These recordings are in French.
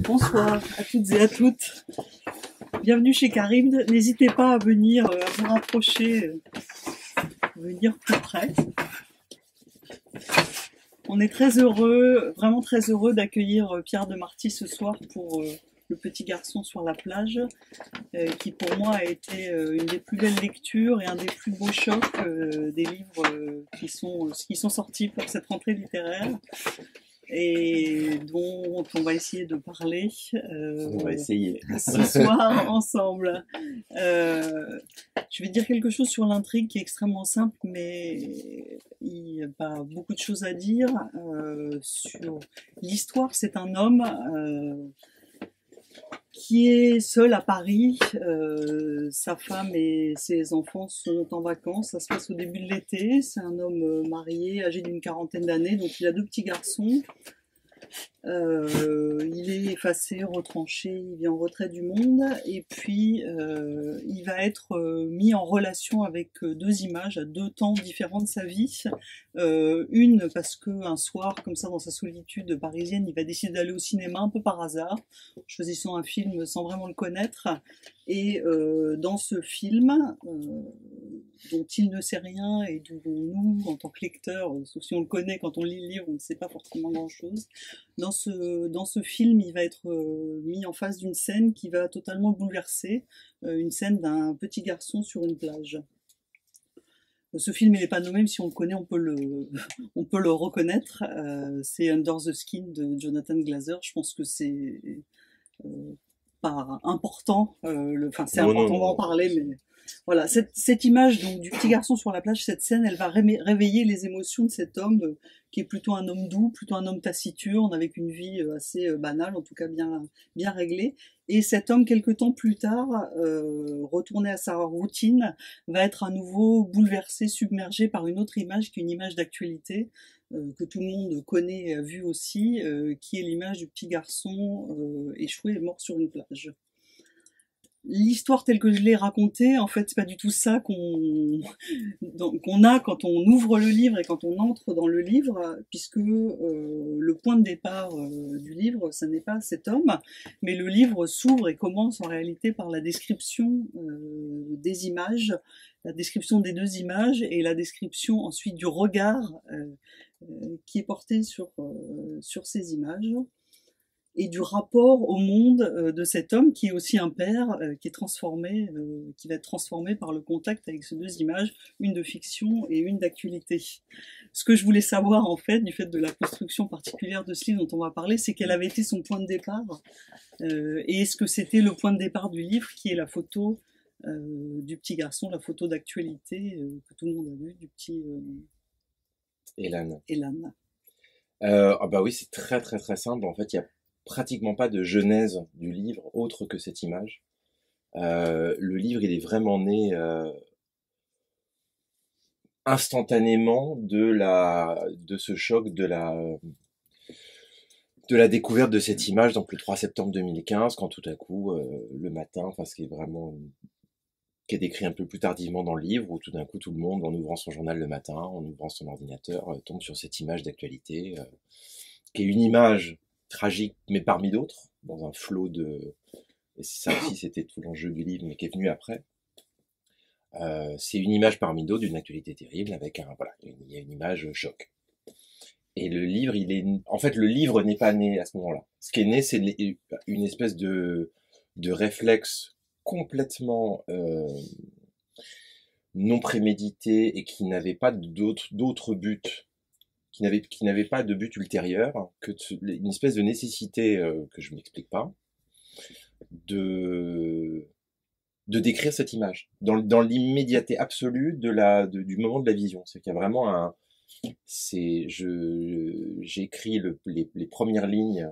Bonsoir à toutes et à toutes. Bienvenue chez Karim. N'hésitez pas à venir, à vous rapprocher, venir plus près. On est très heureux, vraiment très heureux d'accueillir Pierre de Marty ce soir pour Le petit garçon sur la plage, qui pour moi a été une des plus belles lectures et un des plus beaux chocs des livres qui sont sortis pour cette rentrée littéraire. Et dont on va essayer de parler on va essayer ce soir ensemble. Je vais dire quelque chose sur l'intrigue qui est extrêmement simple, mais il n'y a pas beaucoup de choses à dire. Sur l'histoire, c'est un homme qui est seul à Paris. Sa femme et ses enfants sont en vacances. Ça se passe au début de l'été. C'est un homme marié, âgé d'une quarantaine d'années, donc il a 2 petits garçons. Il est effacé, retranché, il vit en retrait du monde, et puis il va être mis en relation avec 2 images à 2 temps différents de sa vie. Une parce que un soir, comme ça, dans sa solitude parisienne, il va décider d'aller au cinéma un peu par hasard, choisissant un film sans vraiment le connaître. Et dans ce film, dont il ne sait rien et dont nous, en tant que lecteurs, sauf si on le connaît, quand on lit le livre, on ne sait pas forcément grand-chose. Dans ce film, il va être mis en face d'une scène qui va totalement le bouleverser, une scène d'un petit garçon sur une plage. Ce film, il n'est pas nommé, même si on le connaît, on peut le reconnaître. C'est Under the Skin de Jonathan Glazer. Je pense que c'est pas important. C'est important, on va en parler, mais voilà, cette image donc du petit garçon sur la plage, cette scène, elle va réveiller les émotions de cet homme qui est plutôt un homme doux, plutôt un homme taciturne, avec une vie assez banale, en tout cas bien réglée. Et cet homme, quelque temps plus tard, retourné à sa routine, va être à nouveau bouleversé, submergé par une autre image, qui est une image d'actualité, que tout le monde connaît et a vu aussi, qui est l'image du petit garçon échoué et mort sur une plage. L'histoire telle que je l'ai racontée, en fait, c'est pas du tout ça qu'on a quand on ouvre le livre et quand on entre dans le livre, puisque le point de départ du livre, ça n'est pas cet homme, mais le livre s'ouvre et commence en réalité par la description des images, la description des 2 images et la description ensuite du regard qui est porté sur ces images, et du rapport au monde de cet homme qui est aussi un père, qui va être transformé par le contact avec ces 2 images, une de fiction et une d'actualité. Ce que je voulais savoir, en fait, du fait de la construction particulière de ce livre dont on va parler, c'est quel avait été son point de départ, et est-ce que c'était le point de départ du livre, qui est la photo du petit garçon, la photo d'actualité que tout le monde a vue, du petit Elan. Elan. Oui, c'est très très très simple. En fait, il y a pratiquement pas de genèse du livre autre que cette image. Le livre, il est vraiment né instantanément de ce choc de la découverte de cette image, donc le 3 septembre 2015, quand tout à coup, le matin, qui est décrit un peu plus tardivement dans le livre, où tout d'un coup tout le monde, en ouvrant son journal le matin, en ouvrant son ordinateur, tombe sur cette image d'actualité, qui est une image tragique, mais parmi d'autres, dans un flot et ça aussi c'était tout l'enjeu du livre, mais qui est venu après. C'est une image parmi d'autres d'une actualité terrible, avec il y a une image choc. Et le livre, le livre n'est pas né à ce moment-là. Ce qui est né, c'est une espèce de réflexe complètement non prémédité et qui n'avait pas d'autre but, qui n'avait pas de but ultérieur que une espèce de nécessité que je m'explique pas de décrire cette image dans l'immédiateté absolue du moment de la vision. C'est qu'il y a vraiment j'écris les premières lignes,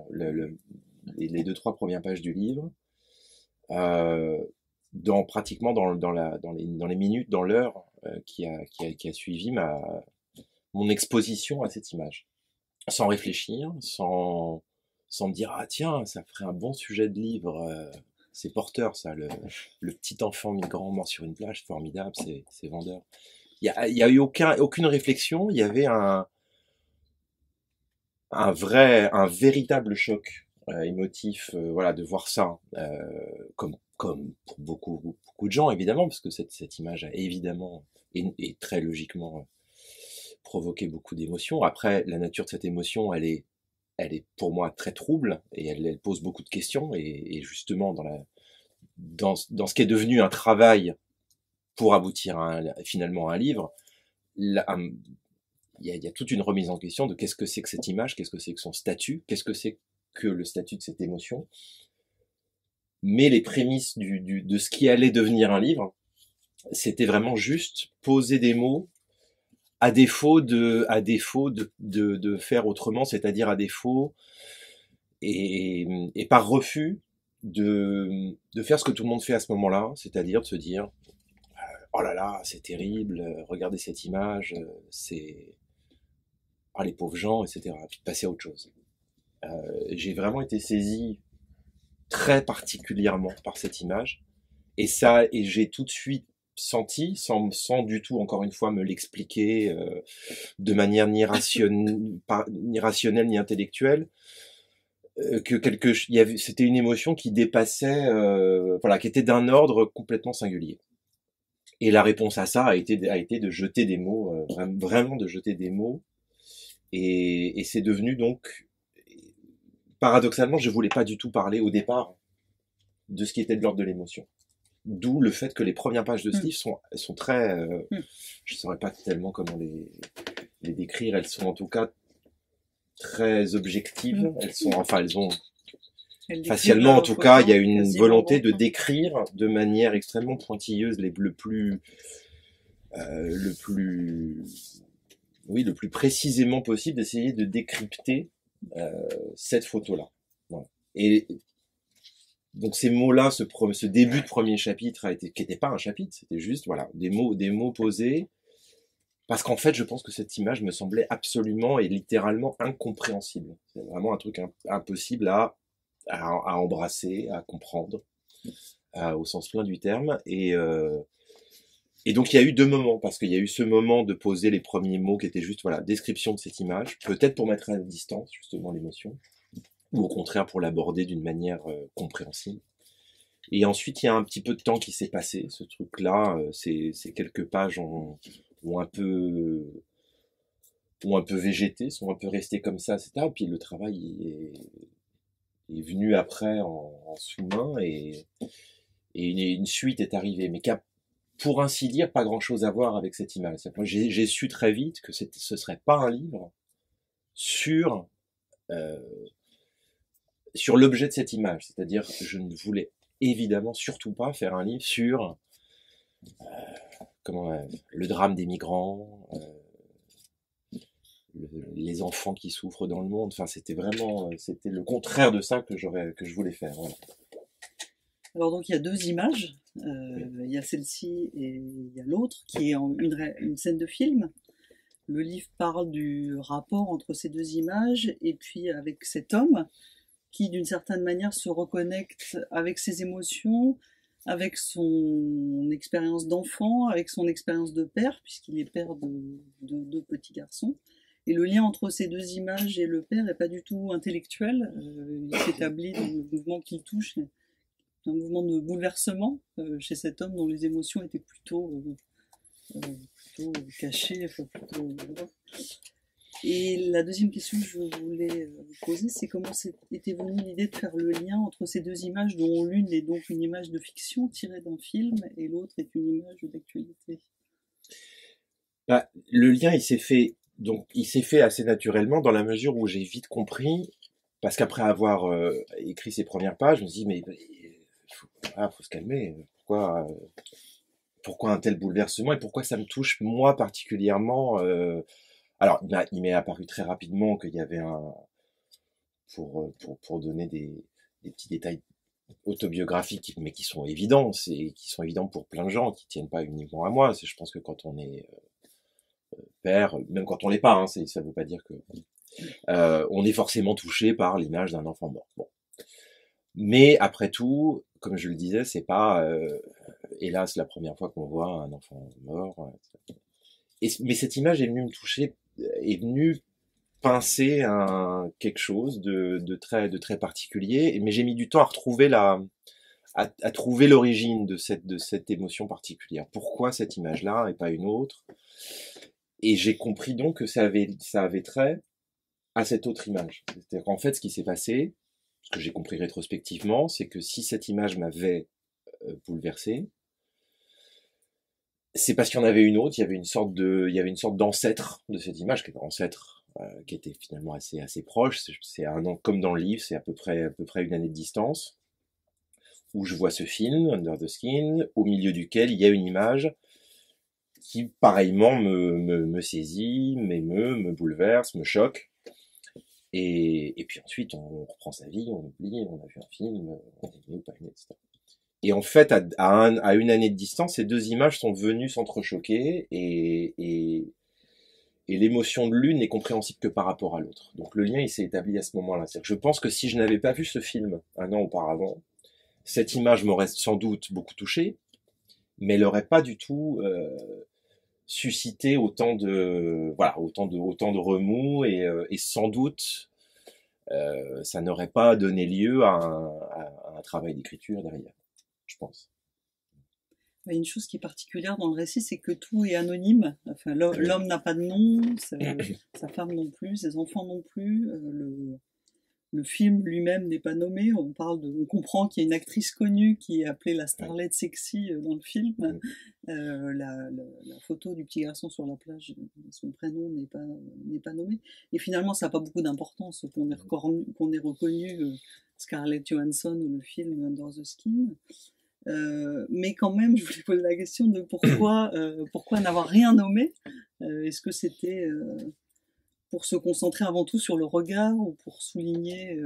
les 2-3 premières pages du livre, pratiquement dans les minutes, dans l'heure qui a suivi mon exposition à cette image, sans réfléchir, sans me dire ah tiens, ça ferait un bon sujet de livre, c'est porteur ça, le petit enfant migrant mort sur une plage, formidable, c'est vendeur. Il y a eu aucune réflexion, il y avait un véritable choc émotif, voilà, de voir ça, comme pour beaucoup de gens évidemment, parce que cette image a évidemment et très logiquement provoqué beaucoup d'émotions. Après, la nature de cette émotion, elle est pour moi très trouble et elle pose beaucoup de questions et justement dans ce qui est devenu un travail pour aboutir finalement à un livre, il y a toute une remise en question de qu'est-ce que c'est que cette image, qu'est-ce que c'est que son statut, qu'est-ce que c'est que le statut de cette émotion. Mais les prémices de ce qui allait devenir un livre, c'était vraiment juste poser des mots à défaut de faire autrement, c'est-à-dire à défaut et par refus de faire ce que tout le monde fait à ce moment-là, c'est-à-dire de se dire oh là là, c'est terrible, regardez cette image, c'est les pauvres gens, etc. Puis de passer à autre chose. J'ai vraiment été saisi très particulièrement par cette image, et j'ai tout de suite senti, sans du tout, encore une fois, me l'expliquer de manière ni rationnelle ni intellectuelle, que c'était une émotion qui dépassait, voilà, qui était d'un ordre complètement singulier. Et la réponse à ça a été de jeter des mots, vraiment de jeter des mots, et c'est devenu donc, paradoxalement, je voulais pas du tout parler au départ de ce qui était de l'ordre de l'émotion. D'où le fait que les premières pages de ce livre sont très, je saurais pas tellement comment les décrire, elles sont en tout cas très objectives, elles ont facialement en tout cas, il y a une volonté de décrire de manière extrêmement pointilleuse le plus précisément possible, d'essayer de décrypter cette photo-là. Voilà. Et donc ces mots-là, ce début de premier chapitre qui n'était pas un chapitre, c'était juste voilà des mots posés, parce qu'en fait je pense que cette image me semblait absolument et littéralement incompréhensible. C'est vraiment un truc impossible à embrasser, à comprendre, au sens plein du terme. Et donc il y a eu deux moments, parce qu'il y a eu ce moment de poser les premiers mots qui étaient juste voilà description de cette image, peut-être pour mettre à distance justement l'émotion, ou au contraire pour l'aborder d'une manière compréhensible. Et ensuite, il y a un petit peu de temps qui s'est passé. Ce truc-là, ces quelques pages ont un peu végété, sont un peu restées comme ça, etc. Puis le travail est venu après en sous-main et une suite est arrivée, mais qui a, pour ainsi dire, pas grand-chose à voir avec cette image. J'ai su très vite que ce serait pas un livre sur l'objet de cette image, c'est-à-dire je ne voulais évidemment surtout pas faire un livre sur le drame des migrants, les enfants qui souffrent dans le monde. Enfin, c'était le contraire de ça que je voulais faire. Voilà. Alors donc il y a deux images, il y a celle-ci et il y a l'autre qui est une scène de film. Le livre parle du rapport entre ces deux images et puis avec cet homme qui d'une certaine manière se reconnecte avec ses émotions, avec son expérience d'enfant, avec son expérience de père, puisqu'il est père de deux petits garçons. Et le lien entre ces deux images et le père n'est pas du tout intellectuel, il s'établit dans le mouvement qu'il touche, un mouvement de bouleversement chez cet homme dont les émotions étaient plutôt cachées, Et la deuxième question que je voulais vous poser, c'est comment était venue l'idée de faire le lien entre ces deux images, dont l'une est donc une image de fiction tirée d'un film et l'autre est une image d'actualité. Le lien, il s'est fait assez naturellement dans la mesure où j'ai vite compris, parce qu'après avoir écrit ces premières pages, je me suis dit mais faut se calmer. Pourquoi un tel bouleversement et pourquoi ça me touche moi particulièrement Alors, il m'est apparu très rapidement qu'il y avait pour donner des petits détails autobiographiques, mais qui sont évidents, qui sont évidents pour plein de gens, qui tiennent pas uniquement à moi. Je pense que quand on est père, même quand on l'est pas, hein, ça veut pas dire que on est forcément touché par l'image d'un enfant mort. Bon. Mais après tout, comme je le disais, c'est pas, hélas, la première fois qu'on voit un enfant mort. Mais cette image est venue me toucher, est venue pincer quelque chose de très particulier, mais j'ai mis du temps à retrouver à trouver l'origine de cette émotion particulière. Pourquoi cette image-là et pas une autre? Et j'ai compris donc que ça avait trait à cette autre image. C'est-à-dire qu'en fait, ce qui s'est passé, ce que j'ai compris rétrospectivement, c'est que si cette image m'avait bouleversé, c'est parce qu'il y en avait une autre, il y avait une sorte d'ancêtre de cette image, qui était ancêtre, qui était finalement assez proche. C'est un an, comme dans le livre, c'est à peu près une année de distance, où je vois ce film, Under the Skin, au milieu duquel il y a une image qui, pareillement, me saisit, m'émeut, me bouleverse, me choque. Et puis ensuite, on reprend sa vie, on oublie, on a vu un film, on a aimé ou pas aimé, etc. Et en fait, à une année de distance, ces deux images sont venues s'entrechoquer et l'émotion de l'une n'est compréhensible que par rapport à l'autre. Donc le lien, il s'est établi à ce moment-là. C'est-à-dire que je pense que si je n'avais pas vu ce film un an auparavant, cette image m'aurait sans doute beaucoup touché, mais elle n'aurait pas du tout suscité autant de remous et sans doute ça n'aurait pas donné lieu à un travail d'écriture derrière, je pense. Une chose qui est particulière dans le récit, c'est que tout est anonyme. Enfin, l'homme n'a pas de nom, sa femme non plus, ses enfants non plus. Le film lui-même n'est pas nommé. On comprend qu'il y a une actrice connue qui est appelée la starlette sexy dans le film. La photo du petit garçon sur la plage, son prénom n'est pas nommé. Et finalement, ça n'a pas beaucoup d'importance qu'on ait reconnu Scarlett Johansson ou le film Under the Skin. Mais quand même, je voulais poser la question de pourquoi n'avoir rien nommé. Est-ce que c'était pour se concentrer avant tout sur le regard ou pour souligner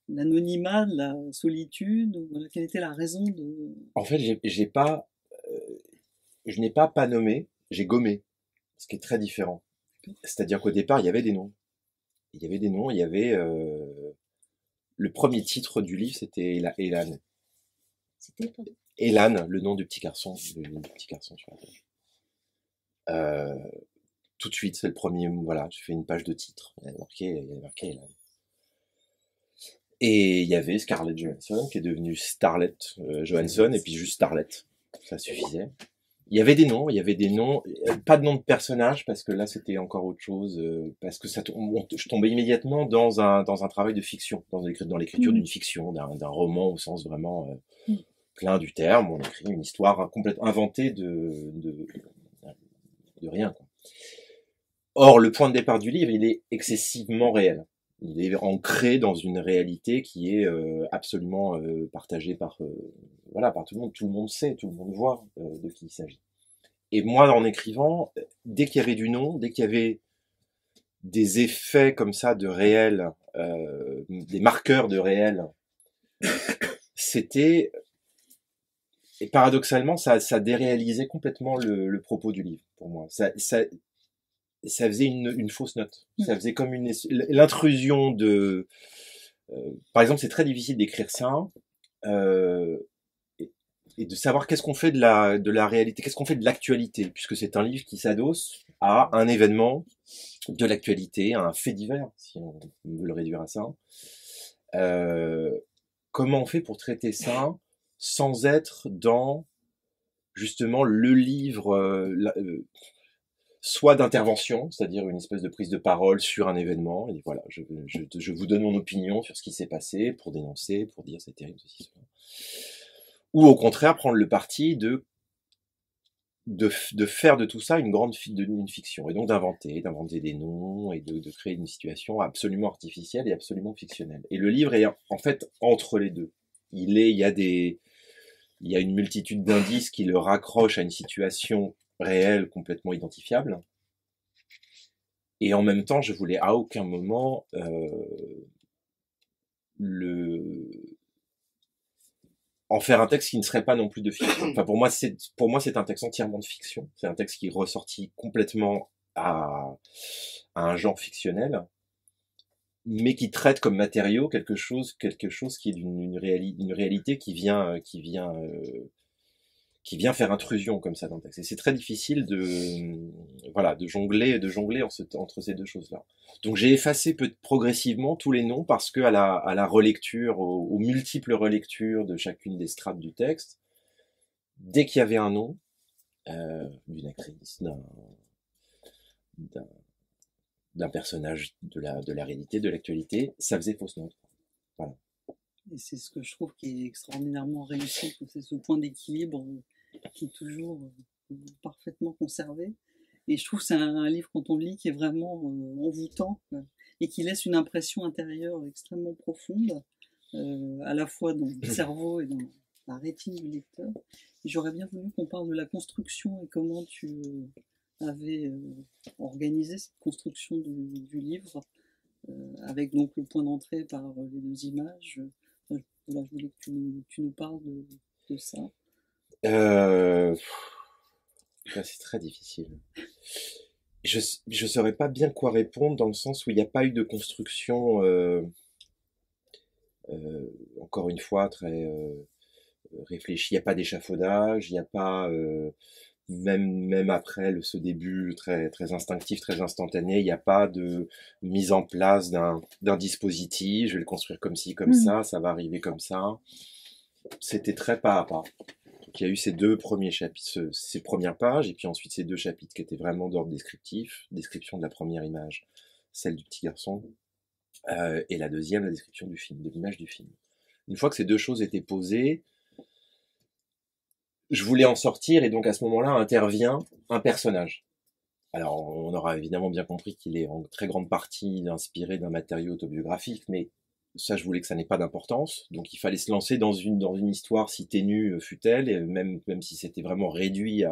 l'anonymat, la solitude? Voilà, quelle était la raison de... En fait, je n'ai pas nommé, j'ai gommé, ce qui est très différent. C'est-à-dire qu'au départ, il y avait des noms. Il y avait des noms, il y avait le premier titre du livre, c'était Elan. C'était pardon. Elan, le nom du petit garçon, sur la page. Tout de suite, c'est le premier, voilà, je fais une page de titre. Il y avait marqué Elan. Et il y avait Scarlett Johansson, qui est devenue Starlett Johansson, et puis juste Starlett. Ça suffisait. Il y avait des noms, pas de nom de personnage, parce que là, c'était encore autre chose, parce que je tombais immédiatement dans un travail de fiction, dans l'écriture d'une fiction, d'un roman au sens vraiment plein du terme. On écrit une histoire complètement inventée de rien, quoi. Or, le point de départ du livre, il est excessivement réel. Il est ancré dans une réalité qui est absolument partagée par tout le monde. Tout le monde sait, tout le monde voit de qui il s'agit. Et moi, en écrivant, dès qu'il y avait du nom, dès qu'il y avait des effets comme ça de réel, des marqueurs de réel, c'était... Et paradoxalement, ça déréalisait complètement le propos du livre, pour moi. Ça faisait une fausse note. Ça faisait comme l'intrusion de... par exemple, c'est très difficile d'écrire ça et de savoir qu'est-ce qu'on fait de la réalité, qu'est-ce qu'on fait de l'actualité, puisque c'est un livre qui s'adosse à un événement de l'actualité, à un fait divers, si on veut le réduire à ça. Comment on fait pour traiter ça sans être dans justement le livre soit d'intervention, c'est-à-dire une espèce de prise de parole sur un événement, et voilà, je vous donne mon opinion sur ce qui s'est passé, pour dénoncer, pour dire c'est terrible, ceci, cela. Ou au contraire, prendre le parti de faire de tout ça une fiction, et donc d'inventer des noms, et de créer une situation absolument artificielle et absolument fictionnelle. Et le livre est en fait entre les deux. Il y a une multitude d'indices qui le raccrochent à une situation réelle, complètement identifiable. Et en même temps, je voulais à aucun moment en faire un texte qui ne serait pas non plus de fiction. Enfin, pour moi, c'est un texte entièrement de fiction. C'est un texte qui est ressorti complètement à un genre fictionnel, mais qui traite comme matériau quelque chose qui est une réalité qui vient qui vient faire intrusion comme ça dans le texte. Et c'est très difficile voilà, de jongler entre ces deux choses-là. Donc j'ai effacé progressivement tous les noms parce que à la relecture, aux multiples relectures de chacune des strates du texte, dès qu'il y avait un nom d'une actrice, d'un personnage de la réalité, de l'actualité, ça faisait fausse note. Voilà. Et c'est ce que je trouve qui est extraordinairement réussi, c'est ce point d'équilibre qui est toujours parfaitement conservé. Et je trouve que c'est un livre, quand on le lit, qui est vraiment envoûtant et qui laisse une impression intérieure extrêmement profonde, à la fois dans le cerveau et dans la rétine du lecteur. Et j'aurais bien voulu qu'on parle de la construction et comment tu avais organisé cette construction du livre, avec donc le point d'entrée par les deux images. Voilà, je voulais que tu nous parles de ça. C'est très difficile. Je saurais pas bien quoi répondre dans le sens où il n'y a pas eu de construction, encore une fois, très réfléchie. Il n'y a pas d'échafaudage, il n'y a pas, même après ce début très, très instinctif, très instantané, il n'y a pas de mise en place d'un dispositif. Je vais le construire comme ci, comme ça va arriver comme ça. C'était très pas à pas. Donc il y a eu ces deux premiers chapitres, ces premières pages, et puis ensuite ces deux chapitres qui étaient vraiment d'ordre descriptif, description de la première image, celle du petit garçon, et la deuxième, la description du film, de l'image du film. Une fois que ces deux choses étaient posées, je voulais en sortir, et donc à ce moment-là intervient un personnage. Alors on aura évidemment bien compris qu'il est en très grande partie inspiré d'un matériau autobiographique, mais ça, je voulais que ça n'ait pas d'importance. Donc, il fallait se lancer dans une histoire, si ténue fût-elle, et même si c'était vraiment réduit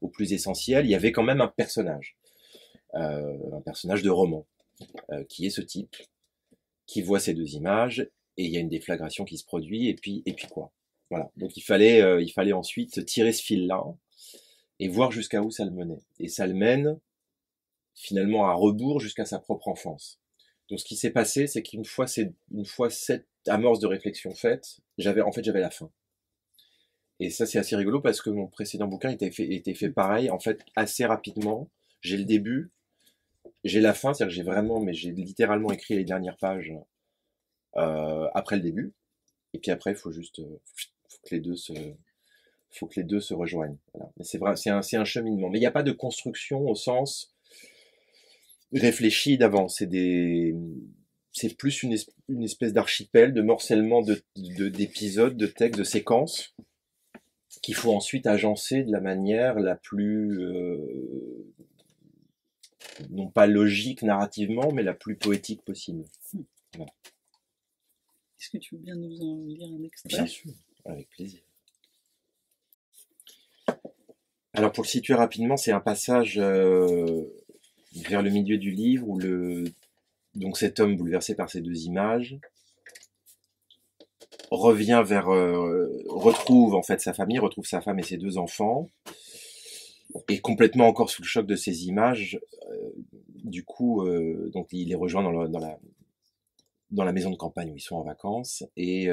au plus essentiel, il y avait quand même un personnage de roman, qui est ce type, qui voit ces deux images, et il y a une déflagration qui se produit, et puis quoi. Voilà. Donc, il fallait ensuite tirer ce fil-là, et voir jusqu'à où ça le menait. Et ça le mène, finalement, à rebours jusqu'à sa propre enfance. Donc ce qui s'est passé, c'est qu'une fois cette amorce de réflexion faite, j'avais la fin. Et ça, c'est assez rigolo parce que mon précédent bouquin était fait pareil, en fait, assez rapidement. J'ai le début, j'ai la fin, c'est-à-dire que j'ai littéralement écrit les dernières pages après le début. Et puis après, il faut que les deux se rejoignent. Voilà. Mais c'est vrai, c'est un cheminement. Mais il n'y a pas de construction au sens réfléchi d'avance. C'est plus une espèce d'archipel, de morcellement d'épisodes, de textes, de séquences, qu'il faut ensuite agencer de la manière la plus, non pas logique narrativement, mais la plus poétique possible. Voilà. Est-ce que tu veux bien nous en lire un extrait? Bien sûr, avec plaisir. Alors pour le situer rapidement, c'est un passage vers le milieu du livre où donc cet homme bouleversé par ces deux images retrouve en fait sa famille, retrouve sa femme et ses deux enfants, et complètement encore sous le choc de ces images, du coup, donc il les rejoint dans la maison de campagne où ils sont en vacances, et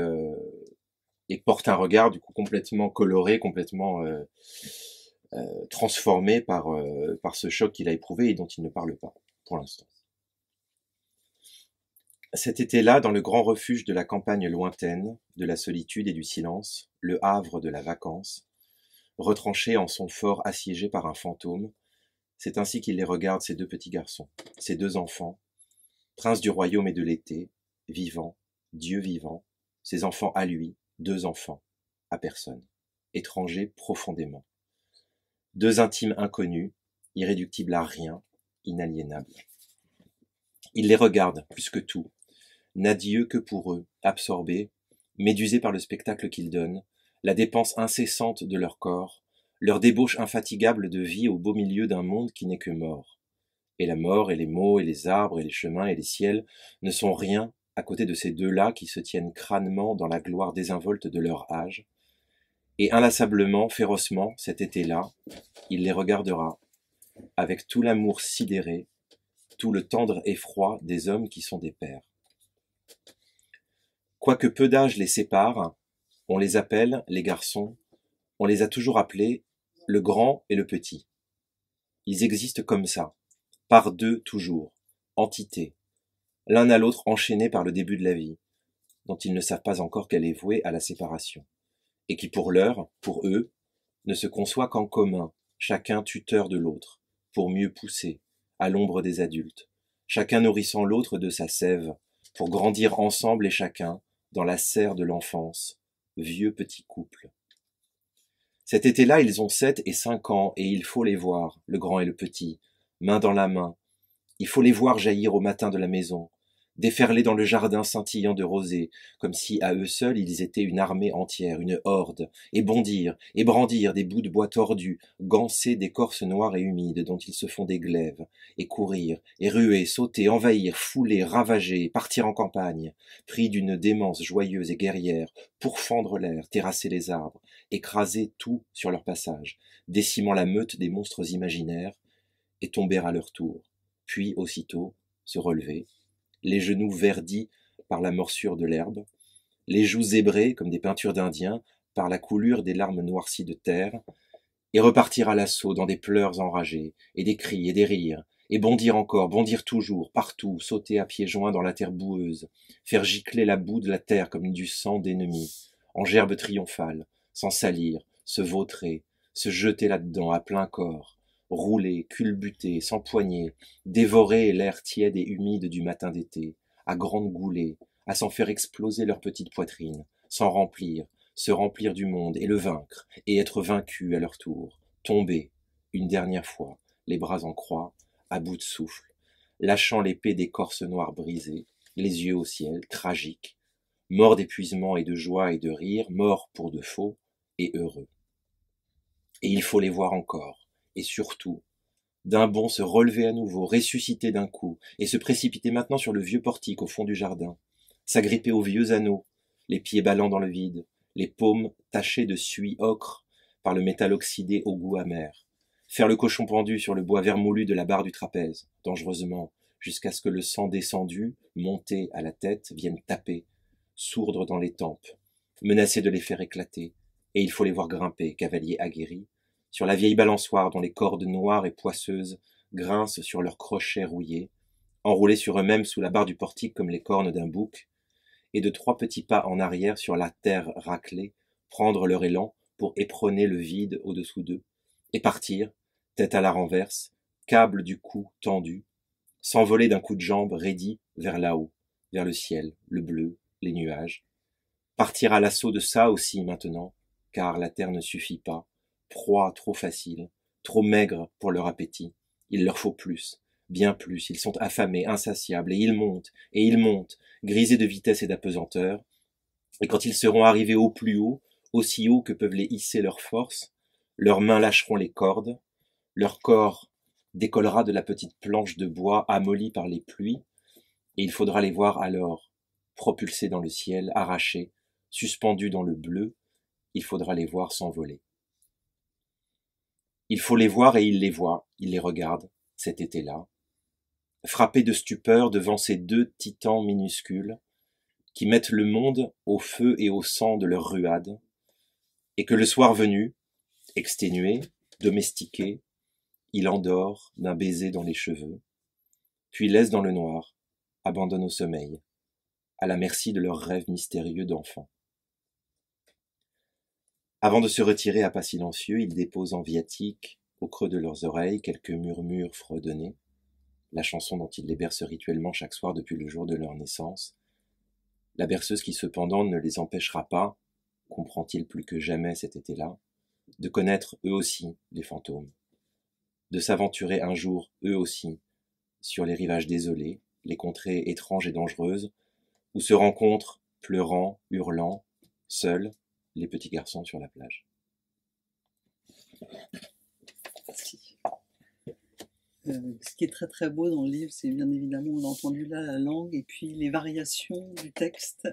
porte un regard du coup complètement coloré, complètement transformé par ce choc qu'il a éprouvé et dont il ne parle pas pour l'instant. Cet été-là, dans le grand refuge de la campagne lointaine, de la solitude et du silence, le havre de la vacance, retranché en son fort assiégé par un fantôme, c'est ainsi qu'il les regarde, ces deux petits garçons, ces deux enfants, princes du royaume et de l'été, vivants, Dieu vivant, ses enfants à lui, deux enfants, à personne, étrangers profondément. Deux intimes inconnus, irréductibles à rien, inaliénables. Il les regarde, plus que tout, n'a d'yeux que pour eux, absorbés, médusés par le spectacle qu'ils donnent, la dépense incessante de leur corps, leur débauche infatigable de vie au beau milieu d'un monde qui n'est que mort. Et la mort et les mots et les arbres et les chemins et les ciels ne sont rien à côté de ces deux-là qui se tiennent crânement dans la gloire désinvolte de leur âge. Et inlassablement, férocement, cet été-là, il les regardera, avec tout l'amour sidéré, tout le tendre effroi des hommes qui sont des pères. Quoique peu d'âge les sépare, on les appelle, les garçons, On les a toujours appelés le grand et le petit. Ils existent comme ça, par deux toujours, entités, l'un à l'autre enchaînés par le début de la vie, dont ils ne savent pas encore qu'elle est vouée à la séparation, et qui pour l'heure, pour eux, ne se conçoit qu'en commun, chacun tuteur de l'autre, pour mieux pousser, à l'ombre des adultes, chacun nourrissant l'autre de sa sève, pour grandir ensemble et chacun, dans la serre de l'enfance, vieux petit couple. Cet été-là, ils ont 7 et 5 ans, et il faut les voir, le grand et le petit, main dans la main. Il faut les voir jaillir au matin de la maison, déferler dans le jardin scintillant de rosée, comme si à eux seuls ils étaient une armée entière, une horde, et bondir, et brandir des bouts de bois tordus, gancés d'écorces noires et humides dont ils se font des glaives, et courir, et ruer, sauter, envahir, fouler, ravager, partir en campagne, pris d'une démence joyeuse et guerrière, pourfendre l'air, terrasser les arbres, écraser tout sur leur passage, décimant la meute des monstres imaginaires, et tomber à leur tour, puis aussitôt se relever, les genoux verdis par la morsure de l'herbe, les joues zébrées comme des peintures d'indiens par la coulure des larmes noircies de terre, et repartir à l'assaut dans des pleurs enragés, et des cris et des rires, et bondir encore, bondir toujours, partout, sauter à pieds joints dans la terre boueuse, faire gicler la boue de la terre comme du sang d'ennemis, en gerbe triomphale, sans salir, se vautrer, se jeter là-dedans à plein corps, rouler, culbuter, s'empoigner, dévorer l'air tiède et humide du matin d'été, à grandes goulées, à s'en faire exploser leur petite poitrine, s'en remplir, se remplir du monde et le vaincre, et être vaincu à leur tour, tomber, une dernière fois, les bras en croix, à bout de souffle, lâchant l'épée d'écorce noire brisée, les yeux au ciel, tragiques, morts d'épuisement et de joie et de rire, morts pour de faux et heureux. Et il faut les voir encore, et surtout, d'un bond se relever à nouveau, ressusciter d'un coup, et se précipiter maintenant sur le vieux portique au fond du jardin, s'agripper aux vieux anneaux, les pieds ballants dans le vide, les paumes tachées de suie ocre par le métal oxydé au goût amer, faire le cochon pendu sur le bois vermoulu de la barre du trapèze, dangereusement, jusqu'à ce que le sang descendu, monté à la tête, vienne taper, sourdre dans les tempes, menacer de les faire éclater, et il faut les voir grimper, cavaliers aguerris, sur la vieille balançoire dont les cordes noires et poisseuses grincent sur leurs crochets rouillés, enroulés sur eux-mêmes sous la barre du portique comme les cornes d'un bouc, et de 3 petits pas en arrière sur la terre raclée, prendre leur élan pour éperonner le vide au-dessous d'eux, et partir, tête à la renverse, câble du cou tendu, s'envoler d'un coup de jambe raidi vers là-haut, vers le ciel, le bleu, les nuages, partir à l'assaut de ça aussi maintenant, car la terre ne suffit pas, proie trop facile, trop maigre pour leur appétit, il leur faut plus, bien plus, ils sont affamés, insatiables, et ils montent, grisés de vitesse et d'apesanteur, et quand ils seront arrivés au plus haut, aussi haut que peuvent les hisser leurs forces, leurs mains lâcheront les cordes, leur corps décollera de la petite planche de bois amollie par les pluies, et il faudra les voir alors, propulsés dans le ciel, arrachés, suspendus dans le bleu, il faudra les voir s'envoler. Il faut les voir et il les voit, il les regarde, cet été-là, frappé de stupeur devant ces 2 titans minuscules, qui mettent le monde au feu et au sang de leur ruade, et que le soir venu, exténué, domestiqué, il endort d'un baiser dans les cheveux, puis laisse dans le noir, abandonne au sommeil, à la merci de leurs rêves mystérieux d'enfants. Avant de se retirer à pas silencieux, ils déposent en viatique, au creux de leurs oreilles, quelques murmures fredonnés, la chanson dont ils les bercent rituellement chaque soir depuis le jour de leur naissance, la berceuse qui cependant ne les empêchera pas, comprend-il plus que jamais cet été-là, de connaître eux aussi les fantômes, de s'aventurer un jour eux aussi sur les rivages désolés, les contrées étranges et dangereuses, où se rencontrent, pleurant, hurlant, seuls, les petits garçons sur la plage. Ce qui est très très beau dans le livre, c'est bien évidemment, on a entendu là la langue et puis les variations du texte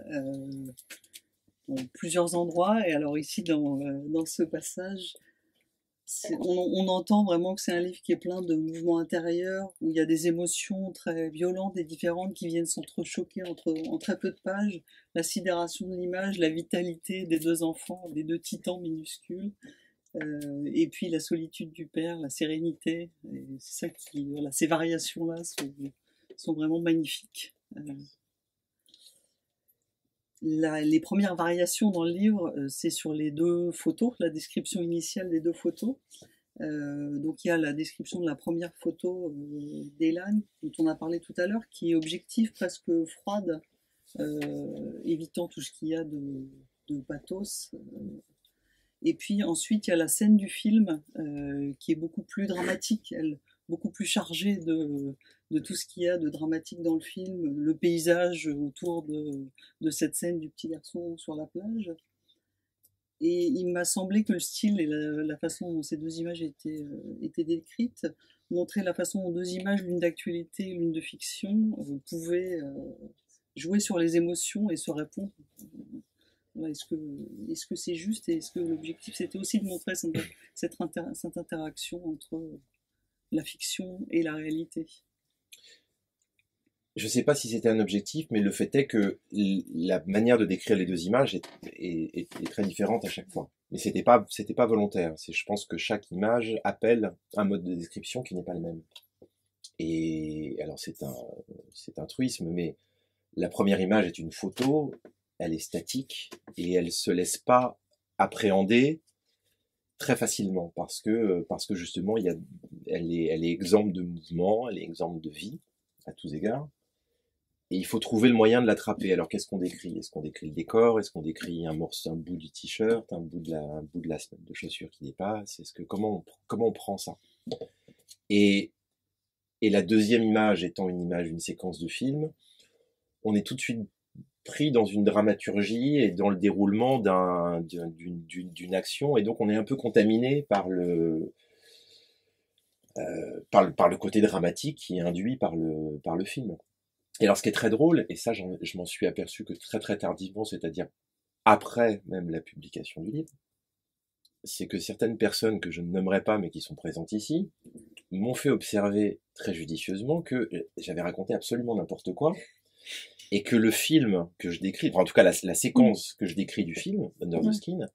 dans plusieurs endroits. Et alors ici, dans ce passage, On entend vraiment que c'est un livre qui est plein de mouvements intérieurs, où il y a des émotions très violentes et différentes qui viennent s'entrechoquer en très peu de pages. La sidération de l'image, la vitalité des deux enfants, des deux titans minuscules, et puis la solitude du père, la sérénité. C'est ça qui, voilà, ces variations-là sont vraiment magnifiques. Les premières variations dans le livre, c'est sur les deux photos, la description initiale des deux photos. Donc il y a la description de la première photo d'Elan, dont on a parlé tout à l'heure, qui est objective, presque froide, évitant tout ce qu'il y a de pathos. Et puis ensuite il y a la scène du film, qui est beaucoup plus dramatique, beaucoup plus chargée de tout ce qu'il y a de dramatique dans le film, le paysage autour de cette scène du petit garçon sur la plage. Et il m'a semblé que le style et la façon dont ces deux images étaient décrites montraient la façon dont deux images, l'une d'actualité et l'une de fiction, pouvaient jouer sur les émotions et se répondre. Voilà, est-ce que c'est juste, et est-ce que l'objectif c'était aussi de montrer cette interaction entre la fiction et la réalité? Je ne sais pas si c'était un objectif, mais le fait est que la manière de décrire les deux images est très différente à chaque fois. Mais c'était pas volontaire. Je pense que chaque image appelle un mode de description qui n'est pas le même. Et alors c'est un truisme, mais la première image est une photo, elle est statique et elle se laisse pas appréhender très facilement parce que justement elle est exempte de mouvement, elle est exempte de vie à tous égards. Et il faut trouver le moyen de l'attraper. Alors qu'est-ce qu'on décrit? Est-ce qu'on décrit le décor? Est-ce qu'on décrit un morceau, un bout du t-shirt, un bout de la semelle de chaussure qui dépasse? Comment on prend ça? Et la deuxième image étant une séquence de film, on est tout de suite pris dans une dramaturgie et dans le déroulement d'une action, et donc on est un peu contaminé par le côté dramatique qui est induit par le film. Et alors ce qui est très drôle, et ça je m'en suis aperçu que très très tardivement, c'est-à-dire après même la publication du livre, c'est que certaines personnes que je ne nommerai pas mais qui sont présentes ici, m'ont fait observer très judicieusement que j'avais raconté absolument n'importe quoi, et que le film que je décris, enfin en tout cas la séquence que je décris du film, Under the Skin,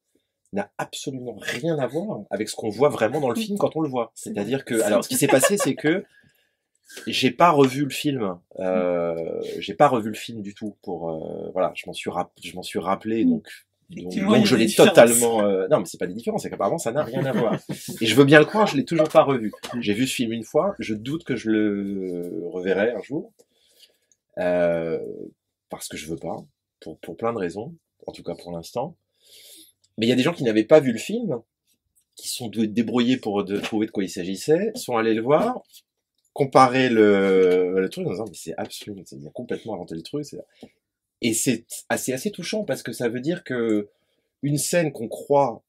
n'a absolument rien à voir avec ce qu'on voit vraiment dans le film quand on le voit. C'est-à-dire que, alors ce qui s'est passé, c'est que j'ai pas revu le film, du tout voilà, je m'en suis rappelé, donc je l'ai totalement, non mais c'est pas des différences, c'est qu'apparemment ça n'a rien à voir. Et je veux bien le croire, je l'ai toujours pas revu. J'ai vu ce film une fois, je doute que je le reverrai un jour, parce que je veux pas, pour plein de raisons, en tout cas pour l'instant. Mais il y a des gens qui n'avaient pas vu le film, qui sont débrouillés pour trouver de quoi il s'agissait, sont allés le voir, comparer le truc en disant mais c'est absolument, il a complètement inventé le truc. Et c'est assez touchant parce que ça veut dire que une scène qu'on croit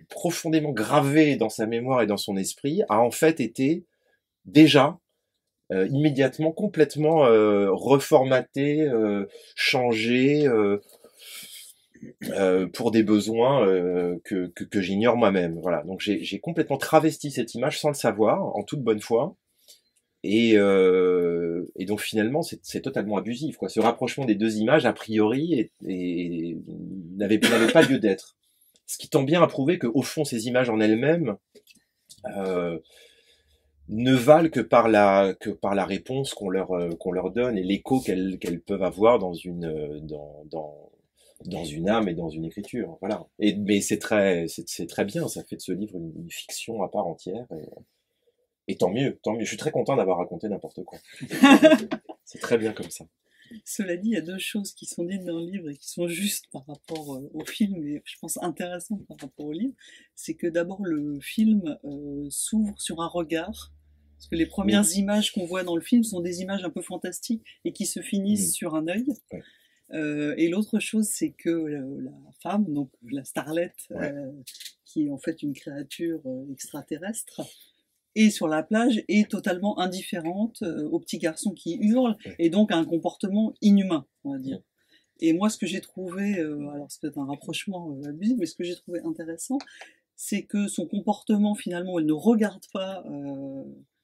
profondément gravée dans sa mémoire et dans son esprit a en fait été déjà immédiatement complètement reformatée, changée pour des besoins que j'ignore moi-même. Voilà. Donc j'ai complètement travesti cette image sans le savoir, en toute bonne foi. Et donc finalement c'est totalement abusif, quoi. Ce rapprochement des deux images a priori n'avait pas lieu d'être. Ce qui tend bien à prouver que au fond ces images en elles-mêmes ne valent que par la réponse qu'on leur donne et l'écho qu'elles peuvent avoir dans une âme et dans une écriture. Voilà. Mais c'est très bien, ça fait de ce livre une fiction à part entière. Et tant mieux. Je suis très content d'avoir raconté n'importe quoi. C'est très bien comme ça. Cela dit, il y a deux choses qui sont dites dans le livre et qui sont justes par rapport au film, et je pense intéressantes par rapport au livre. C'est que d'abord le film s'ouvre sur un regard, parce que les premières images qu'on voit dans le film sont des images un peu fantastiques et qui se finissent sur un œil. Ouais. Et l'autre chose, c'est que la femme, donc la starlette, qui est en fait une créature extraterrestre, et sur la plage est totalement indifférente au petit garçon qui hurle, et donc a un comportement inhumain, on va dire. Et moi, ce que j'ai trouvé, alors c'est peut-être un rapprochement abusif, mais ce que j'ai trouvé intéressant, c'est que son comportement, finalement, elle ne regarde pas,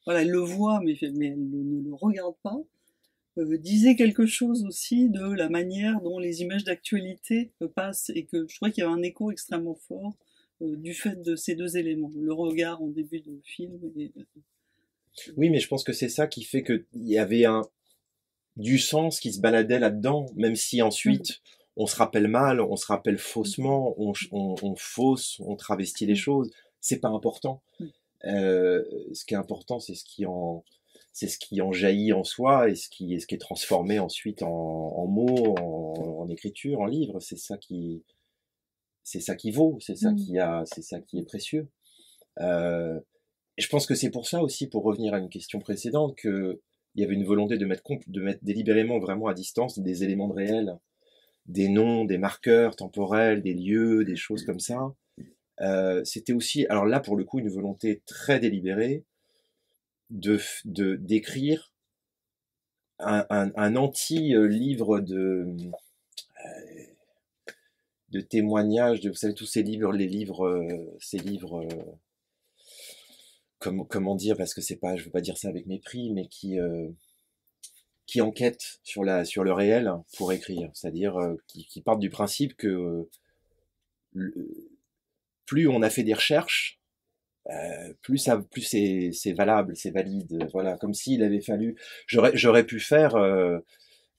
voilà, elle le voit, mais elle ne le regarde pas, disait quelque chose aussi de la manière dont les images d'actualité passent, et que je trouvais qu'il y avait un écho extrêmement fort du fait de ces deux éléments, le regard en début de film. Oui, mais je pense que c'est ça qui fait qu'il y avait du sens qui se baladait là-dedans, même si ensuite on se rappelle mal, on se rappelle faussement, on fausse, on travestit les choses. C'est pas important. Ce qui est important, c'est ce qui en jaillit en soi et ce qui est transformé ensuite en mots, en écriture, en livre. C'est ça qui vaut, c'est ça qui est précieux. Et je pense que c'est pour ça aussi, pour revenir à une question précédente, que il y avait une volonté de mettre délibérément vraiment à distance des éléments de réel, des noms, des marqueurs temporels, des lieux, des choses comme ça. C'était aussi, alors là pour le coup, une volonté très délibérée d'écrire un anti-livre de témoignages, vous savez, tous ces livres, ces livres, comment dire, parce que c'est pas, je veux pas dire ça avec mépris, mais qui enquêtent sur le réel pour écrire, c'est-à-dire qui partent du principe que plus on a fait des recherches, plus c'est valable, c'est valide. Voilà, comme s'il avait fallu, j'aurais pu faire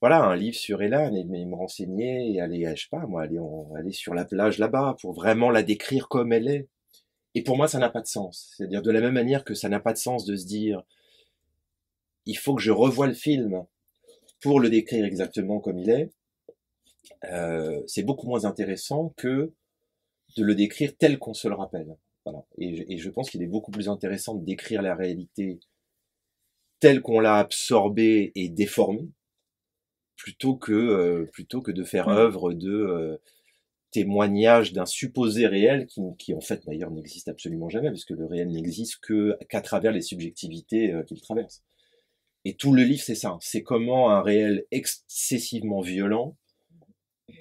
voilà un livre sur Elan et me renseigner et aller, je sais pas moi, aller sur la plage là-bas pour vraiment la décrire comme elle est. Et pour moi, ça n'a pas de sens. C'est-à-dire de la même manière que ça n'a pas de sens de se dire, il faut que je revoie le film pour le décrire exactement comme il est. C'est beaucoup moins intéressant que de le décrire tel qu'on se le rappelle. Voilà. Et je pense qu'il est beaucoup plus intéressant de décrire la réalité telle qu'on l'a absorbée et déformée, plutôt que de faire œuvre de témoignage d'un supposé réel qui en fait d'ailleurs n'existe absolument jamais, parce que le réel n'existe qu'à travers les subjectivités qu'il traverse. Et tout le livre, c'est ça. C'est comment un réel excessivement violent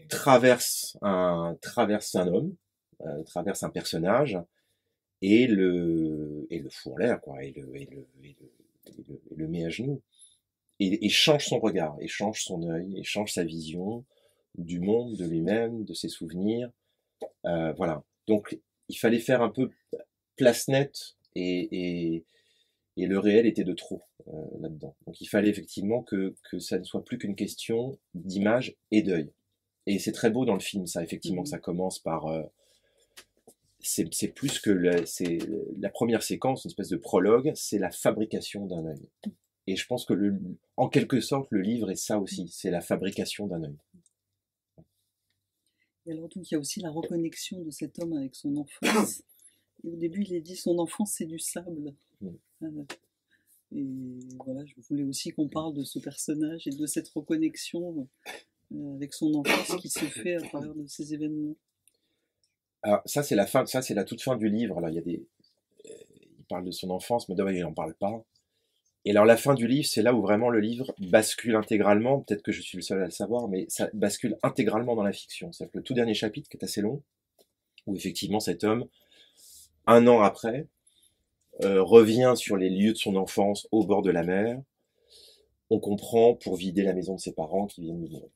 traverse un homme, traverse un personnage, et le fout en l'air, quoi, et le met à genoux. Et change son regard, et change son œil, et change sa vision du monde, de lui-même, de ses souvenirs. Voilà. Donc, il fallait faire un peu place nette, et le réel était de trop là-dedans. Donc, il fallait effectivement que ça ne soit plus qu'une question d'image et d'œil. Et c'est très beau dans le film, ça, effectivement, que ça commence par... c'est plus que c'est la première séquence, une espèce de prologue, c'est la fabrication d'un œil. Et je pense que en quelque sorte, le livre est ça aussi, c'est la fabrication d'un œil. Et alors donc il y a aussi la reconnexion de cet homme avec son enfance. Et au début il est dit son enfance c'est du sable. Et voilà, je voulais aussi qu'on parle de ce personnage et de cette reconnexion avec son enfance qui se fait à travers de ces événements. Alors ça c'est la fin, ça c'est la toute fin du livre. Alors il y a il parle de son enfance, mais d'abord il n'en parle pas. Et alors la fin du livre, c'est là où vraiment le livre bascule intégralement. Peut-être que je suis le seul à le savoir, mais ça bascule intégralement dans la fiction. C'est-à-dire que le tout dernier chapitre, qui est assez long, où effectivement cet homme, un an après, revient sur les lieux de son enfance au bord de la mer. On comprend pour vider la maison de ses parents qui viennent de mourir.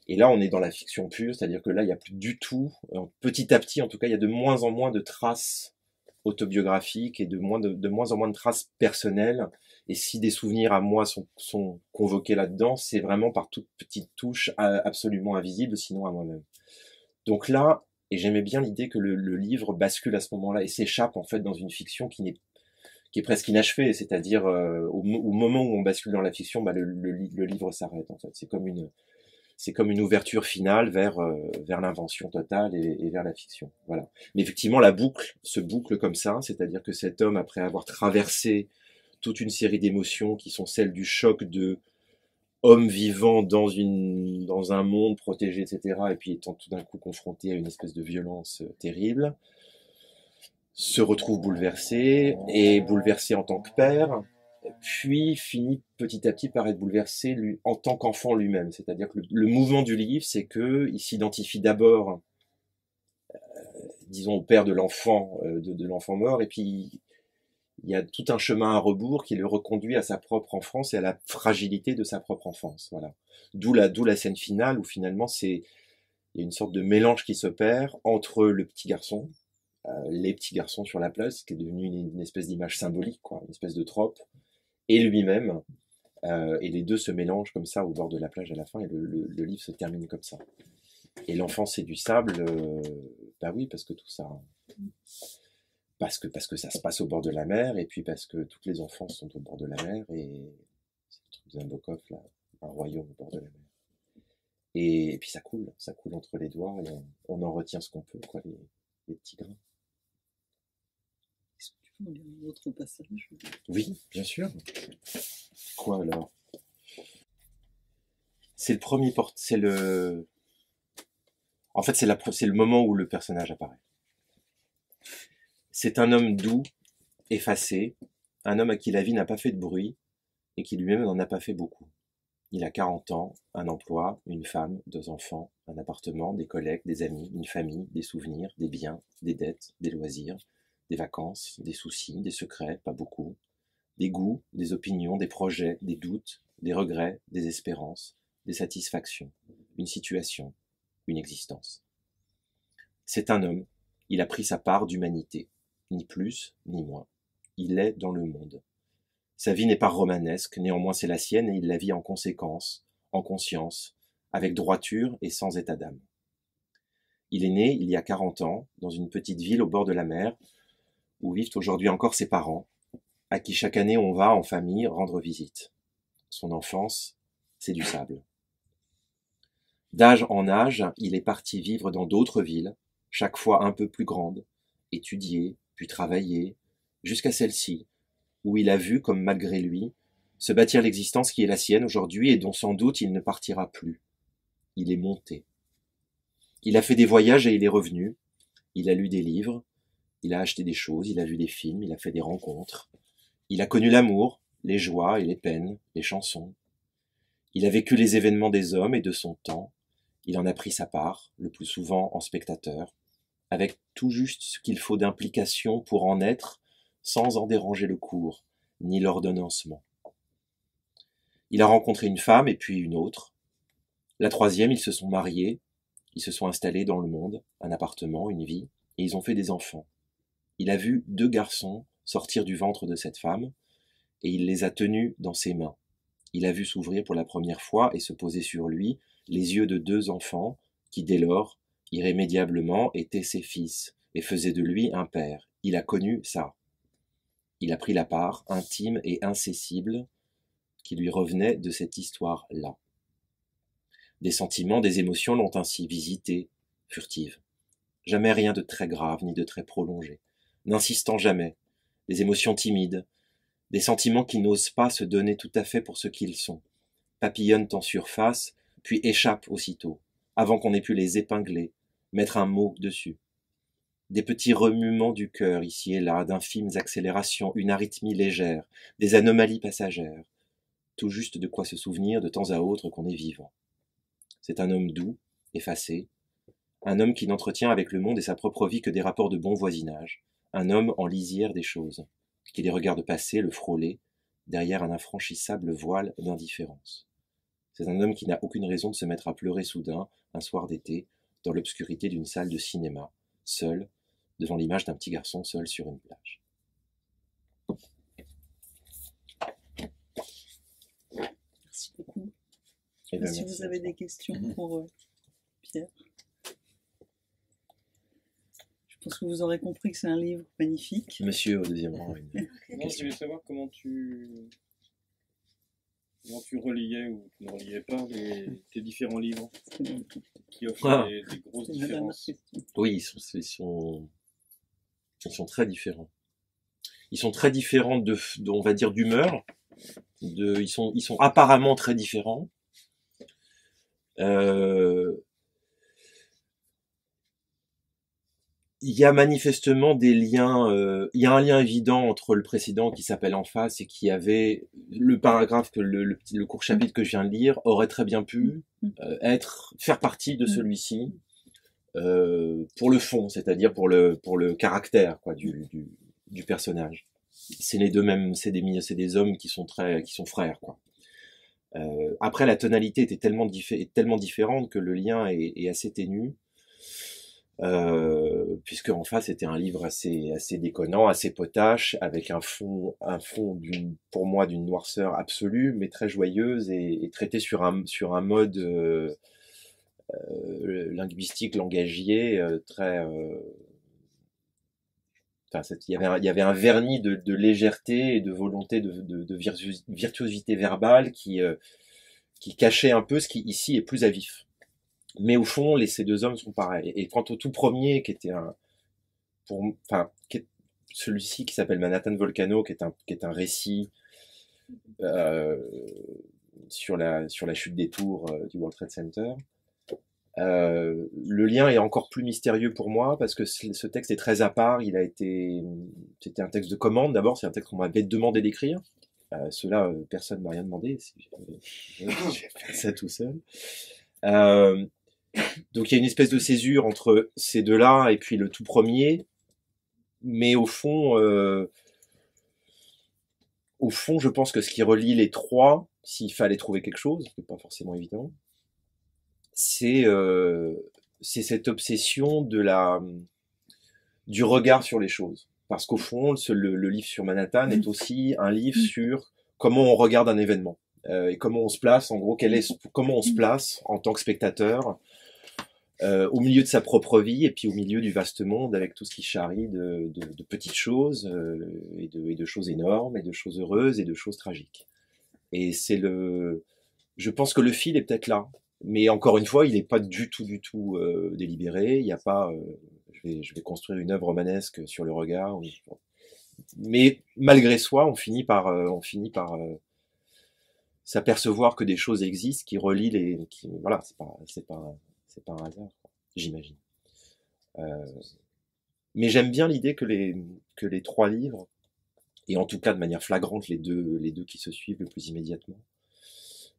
Et là, on est dans la fiction pure, c'est-à-dire que là, il n'y a plus du tout, petit à petit, en tout cas, il y a de moins en moins de traces autobiographiques et de moins en moins de traces personnelles. Et si des souvenirs à moi sont convoqués là-dedans, c'est vraiment par toute petite touche absolument invisible, sinon à moi-même. Donc là, et j'aimais bien l'idée que le livre bascule à ce moment-là et s'échappe en fait dans une fiction qui est presque inachevée, c'est-à-dire au moment où on bascule dans la fiction, bah, le livre s'arrête en fait. C'est comme une ouverture finale vers l'invention totale et vers la fiction. Voilà. Mais effectivement, la boucle se boucle comme ça, c'est-à-dire que cet homme, après avoir traversé toute une série d'émotions qui sont celles du choc de homme vivant dans un monde protégé, etc., et puis étant tout d'un coup confronté à une espèce de violence terrible, se retrouve bouleversé, et bouleversé en tant que père, puis finit petit à petit par être bouleversé en tant qu'enfant lui-même. C'est-à-dire que le mouvement du livre, c'est qu'il s'identifie d'abord disons, au père de l'enfant de l'enfant mort, et puis il y a tout un chemin à rebours qui le reconduit à sa propre enfance et à la fragilité de sa propre enfance. Voilà. D'où la scène finale où finalement il y a une sorte de mélange qui s'opère entre le petit garçon, les petits garçons sur la plage, ce qui est devenu une espèce d'image symbolique, quoi, une espèce de trope, et lui-même. Et les deux se mélangent comme ça au bord de la plage à la fin, et le livre se termine comme ça. Et l'enfant c'est du sable, bah oui, parce que tout ça, parce que ça se passe au bord de la mer, et puis parce que toutes les enfances sont au bord de la mer, et c'est le truc de Nabokov, là, un royaume au bord de la mer. Et puis ça coule entre les doigts, et on en retient ce qu'on peut, quoi, les petits grains. Est-ce que tu peux me lire un autre passage? Oui, bien sûr. Quoi alors? C'est le premier en fait, c'est le moment où le personnage apparaît. C'est un homme doux, effacé, un homme à qui la vie n'a pas fait de bruit, et qui lui-même n'en a pas fait beaucoup. Il a 40 ans, un emploi, une femme, 2 enfants, un appartement, des collègues, des amis, une famille, des souvenirs, des biens, des dettes, des loisirs, des vacances, des soucis, des secrets, pas beaucoup, des goûts, des opinions, des projets, des doutes, des regrets, des espérances, des satisfactions, une situation, une existence. C'est un homme, il a pris sa part d'humanité, ni plus, ni moins. Il est dans le monde. Sa vie n'est pas romanesque, néanmoins c'est la sienne et il la vit en conséquence, en conscience, avec droiture et sans état d'âme. Il est né il y a 40 ans, dans une petite ville au bord de la mer, où vivent aujourd'hui encore ses parents, à qui chaque année on va en famille rendre visite. Son enfance, c'est du sable. D'âge en âge, il est parti vivre dans d'autres villes, chaque fois un peu plus grandes, étudier, puis travailler, jusqu'à celle-ci, où il a vu, comme malgré lui, se bâtir l'existence qui est la sienne aujourd'hui et dont sans doute il ne partira plus. Il est monté. Il a fait des voyages et il est revenu. Il a lu des livres, il a acheté des choses, il a vu des films, il a fait des rencontres. Il a connu l'amour, les joies et les peines, les chansons. Il a vécu les événements des hommes et de son temps. Il en a pris sa part, le plus souvent en spectateur, avec tout juste ce qu'il faut d'implication pour en être, sans en déranger le cours, ni l'ordonnancement. Il a rencontré une femme et puis une autre. La troisième, ils se sont mariés, ils se sont installés dans le monde, un appartement, une vie, et ils ont fait des enfants. Il a vu 2 garçons sortir du ventre de cette femme, et il les a tenus dans ses mains. Il a vu s'ouvrir pour la première fois et se poser sur lui les yeux de 2 enfants qui, dès lors, irrémédiablement étaient ses fils et faisaient de lui un père. Il a connu ça. Il a pris la part intime et incessible qui lui revenait de cette histoire-là. Des sentiments, des émotions l'ont ainsi visité, furtive. Jamais rien de très grave ni de très prolongé, n'insistant jamais, des émotions timides, des sentiments qui n'osent pas se donner tout à fait pour ce qu'ils sont, papillonnent en surface, puis échappent aussitôt, avant qu'on ait pu les épingler, mettre un mot dessus. Des petits remuements du cœur ici et là, d'infimes accélérations, une arythmie légère, des anomalies passagères, tout juste de quoi se souvenir de temps à autre qu'on est vivant. C'est un homme doux, effacé, un homme qui n'entretient avec le monde et sa propre vie que des rapports de bon voisinage, un homme en lisière des choses, qui les regarde passer, le frôler, derrière un infranchissable voile d'indifférence. C'est un homme qui n'a aucune raison de se mettre à pleurer soudain, un soir d'été, dans l'obscurité d'une salle de cinéma, seul, devant l'image d'un petit garçon seul sur une plage. Merci beaucoup. Eh bien, Si merci. vous avez des questions pour Pierre. Je pense que vous aurez compris que c'est un livre magnifique. Monsieur au deuxième rang. Non, je voulais savoir comment tu reliais ou tu ne reliais pas tes différents livres qui offrent des grosses différences. Oui, ils sont très différents. Ils sont très différents on va dire, d'humeur. Ils sont apparemment très différents. Il y a manifestement des liens, il y a un lien évident entre le précédent qui s'appelle En face et qui avait le paragraphe que le court chapitre que je viens de lire aurait très bien pu faire partie de celui-ci. pour le fond, c'est-à-dire pour le caractère quoi du personnage. C'est les deux mêmes, c'est des hommes qui sont frères quoi. Après la tonalité était tellement différente que le lien est assez ténu. Puisque en face c'était un livre assez déconnant, assez potache, avec un fond pour moi d'une noirceur absolue, mais très joyeuse et traité sur un mode linguistique, langagier très. Enfin, il y avait un vernis de légèreté et de volonté de virtuosité verbale qui cachait un peu ce qui ici est plus à vif. Mais au fond, ces deux hommes sont pareils. Et quant au tout premier, qui était celui-ci qui s'appelle Manhattan Volcano, qui est un récit sur la chute des tours du World Trade Center. Le lien est encore plus mystérieux pour moi parce que ce texte est très à part. C'était un texte de commande d'abord. C'est un texte qu'on m'avait demandé d'écrire. Cela, personne m'a rien demandé. J'ai fait ça tout seul. Donc il y a une espèce de césure entre ces deux-là et puis le tout premier, mais au fond, je pense que ce qui relie les trois, s'il fallait trouver quelque chose, ce qui n'est pas forcément évident, c'est cette obsession du regard sur les choses. Parce qu'au fond, le livre sur Manhattan est aussi un livre sur comment on regarde un événement et comment on se place, en gros, comment on se place en tant que spectateur. Au milieu de sa propre vie et puis au milieu du vaste monde avec tout ce qui charrie de petites choses et de choses énormes et de choses heureuses et de choses tragiques. Et je pense que le fil est peut-être là, mais encore une fois, il n'est pas du tout délibéré. Il n'y a pas, je vais construire une œuvre romanesque sur le regard. Mais malgré soi, on finit par s'apercevoir que des choses existent qui relient voilà, c'est pas un hasard, j'imagine. Mais j'aime bien l'idée que les trois livres, et en tout cas de manière flagrante les deux qui se suivent le plus immédiatement,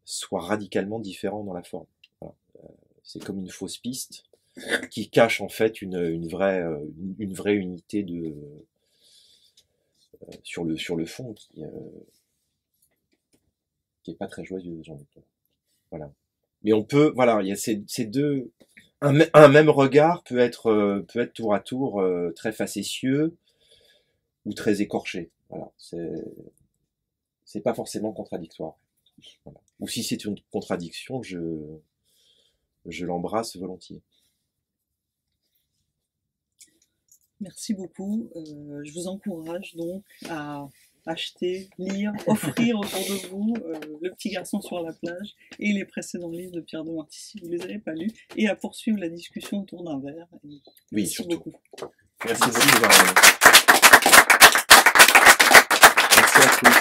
soient radicalement différents dans la forme. Voilà. C'est comme une fausse piste qui cache en fait une vraie unité sur le fond qui est pas très joyeuse, j'en ai peur. Voilà. Mais on peut, voilà, il y a ces deux, un même regard peut être tour à tour très facétieux ou très écorché. Voilà, c'est pas forcément contradictoire. Voilà. Ou si c'est une contradiction, je l'embrasse volontiers. Merci beaucoup. Je vous encourage donc à acheter, lire, offrir autour de vous Le petit garçon sur la plage et les précédents livres de Pierre de Marty si vous ne les avez pas lus, et à poursuivre la discussion autour d'un verre. Oui, merci surtout. beaucoup. Merci beaucoup. Merci à tous.